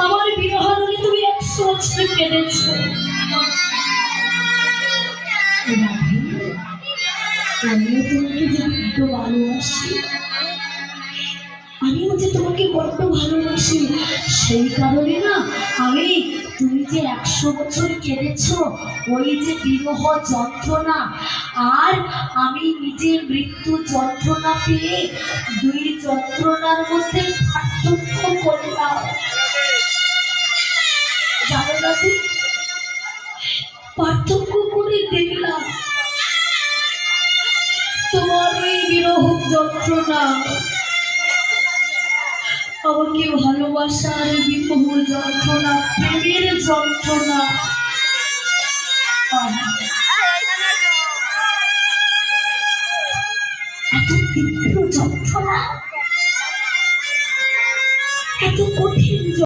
আমার বিবাহ হলে তুমি 100 বছর কেঁদেছো। আমিও তোমাকে যে বড্ড ভালোবাসি, আমিও যে তোমাকে বড্ড ভালোবাসি, সেই কারণে না আমি তুমি যে 100 বছর কেঁদেছো, ওই যে বিরহ যন্ত্রণা আর আমি নিজের মৃত্যু যন্ত্রণা পেয়ে দুই যন্ত্রণার মধ্যে পার্থক্য করলাম। জানো না তুমি, পার্থক্য করে দেখলাম তোমার ওই বিরহ যন্ত্রণা আমাকে ভালোবাসার বিরহ যন্ত্রণা, প্রেমের যন্ত্রণা, এত তীব্র যন্ত্রণা, এত কঠিন